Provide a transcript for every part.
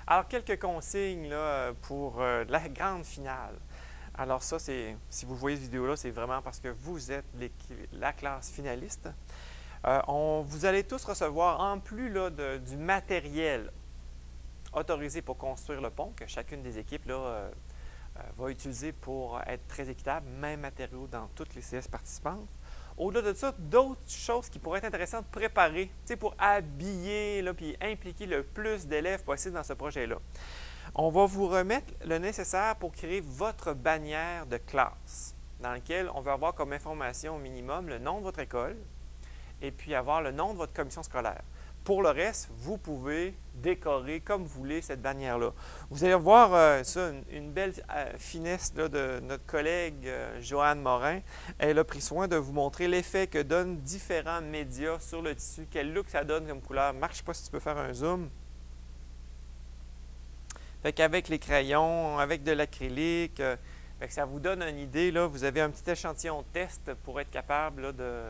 Alors, quelques consignes là, pour la grande finale. Alors ça, si vous voyez cette vidéo-là, c'est vraiment parce que vous êtes la classe finaliste. Vous allez tous recevoir, en plus là, du matériel autorisé pour construire le pont, que chacune des équipes là, va utiliser pour être très équitable, même matériaux dans toutes les CS participantes. Au-delà de ça, d'autres choses qui pourraient être intéressantes de préparer, pour habiller et impliquer le plus d'élèves possible dans ce projet-là. On va vous remettre le nécessaire pour créer votre bannière de classe, dans laquelle on va avoir comme information au minimum le nom de votre école et puis avoir le nom de votre commission scolaire. Pour le reste, vous pouvez décorer comme vous voulez cette bannière-là. Vous allez voir ça, une belle finesse là, de notre collègue Joanne Morin. Elle a pris soin de vous montrer l'effet que donnent différents médias sur le tissu, quel look ça donne comme couleur. Marc, je ne sais pas si tu peux faire un zoom. Fait qu'avec les crayons, avec de l'acrylique, ça vous donne une idée. Là, vous avez un petit échantillon test pour être capable là, de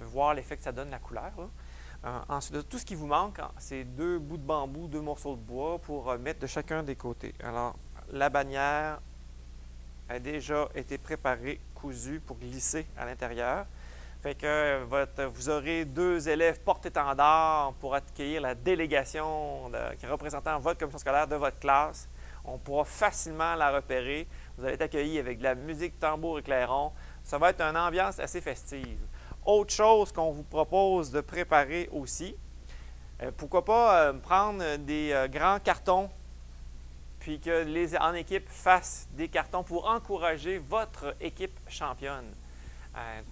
voir l'effet que ça donne la couleur. Ensuite, tout ce qui vous manque, c'est 2 bouts de bambou, 2 morceaux de bois pour mettre de chacun des côtés. Alors, la bannière a déjà été préparée, cousue pour glisser à l'intérieur. Fait que vous aurez 2 élèves porte-étendards pour accueillir la délégation qui représentant votre commission scolaire de votre classe. On pourra facilement la repérer. Vous allez être accueillis avec de la musique, tambour et clairon. Ça va être une ambiance assez festive. Autre chose qu'on vous propose de préparer aussi, pourquoi pas prendre des grands cartons, puis que en équipe fassent des cartons pour encourager votre équipe championne.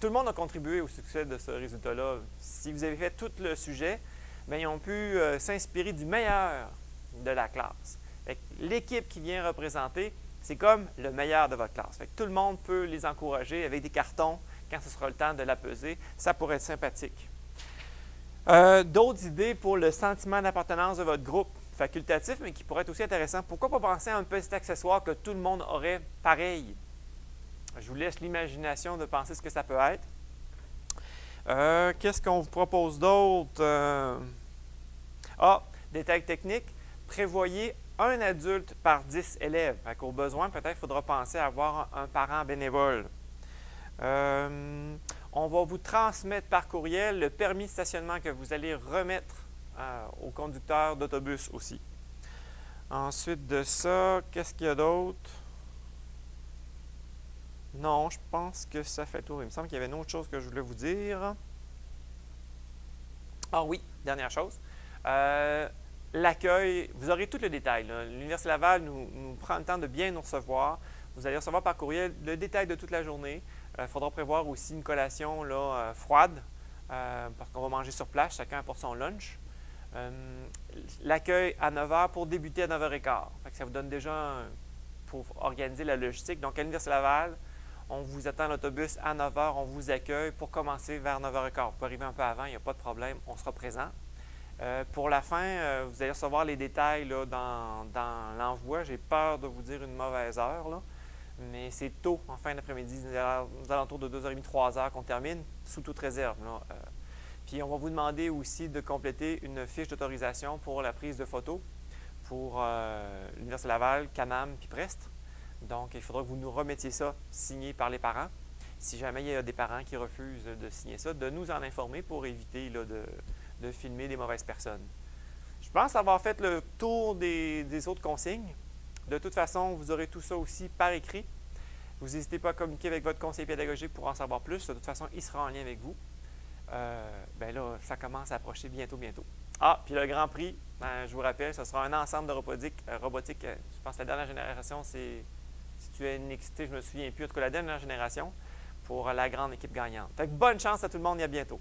Tout le monde a contribué au succès de ce résultat-là. Si vous avez fait tout le sujet, bien, ils ont pu s'inspirer du meilleur de la classe. L'équipe qui vient représenter, c'est comme le meilleur de votre classe. Fait que tout le monde peut les encourager avec des cartons quand ce sera le temps de la peser. Ça pourrait être sympathique. D'autres idées pour le sentiment d'appartenance de votre groupe, facultatif, mais qui pourrait être aussi intéressant. Pourquoi pas penser à un petit accessoire que tout le monde aurait pareil? Je vous laisse l'imagination de penser ce que ça peut être. Qu'est-ce qu'on vous propose d'autre? Détail technique. Prévoyez un adulte par 10 élèves. Au besoin, peut-être il faudra penser à avoir un parent bénévole. On va vous transmettre par courriel le permis de stationnement que vous allez remettre au conducteur d'autobus aussi. Ensuite de ça, qu'est-ce qu'il y a d'autre? Non, je pense que ça fait le tour. Il me semble qu'il y avait une autre chose que je voulais vous dire. Ah oui, dernière chose. L'accueil, vous aurez tout le détail. L'Université Laval nous prend le temps de bien nous recevoir. Vous allez recevoir par courriel le détail de toute la journée. Il faudra prévoir aussi une collation là, froide, parce qu'on va manger sur place, chacun apporte son lunch. L'accueil à 9 h pour débuter à 9 h 15. Ça vous donne déjà pour organiser la logistique. Donc, à l'Université Laval, on vous attend à l'autobus à 9 h, on vous accueille pour commencer vers 9 h 15. Vous pouvez arriver un peu avant, il n'y a pas de problème, on sera présent. Pour la fin, vous allez recevoir les détails là, dans l'envoi. J'ai peur de vous dire une mauvaise heure, là, mais c'est tôt, en fin d'après-midi, aux alentours de 2h30, 3h qu'on termine, sous toute réserve. Là. Puis on va vous demander aussi de compléter une fiche d'autorisation pour la prise de photos pour l'Université Laval, Canam puis Prest. Donc, il faudra que vous nous remettiez ça signé par les parents. Si jamais il y a des parents qui refusent de signer ça, de nous en informer pour éviter là, de filmer des mauvaises personnes. Je pense avoir fait le tour des autres consignes. De toute façon, vous aurez tout ça aussi par écrit. Vous n'hésitez pas à communiquer avec votre conseiller pédagogique pour en savoir plus. De toute façon, il sera en lien avec vous. Bien là, ça commence à approcher bientôt. Ah, puis le Grand Prix, je vous rappelle, ce sera un ensemble de robotique. Je pense que la dernière génération, c'est, si tu es NXT, je ne me souviens plus, en tout cas la dernière génération, pour la grande équipe gagnante. Fait que bonne chance à tout le monde et à bientôt.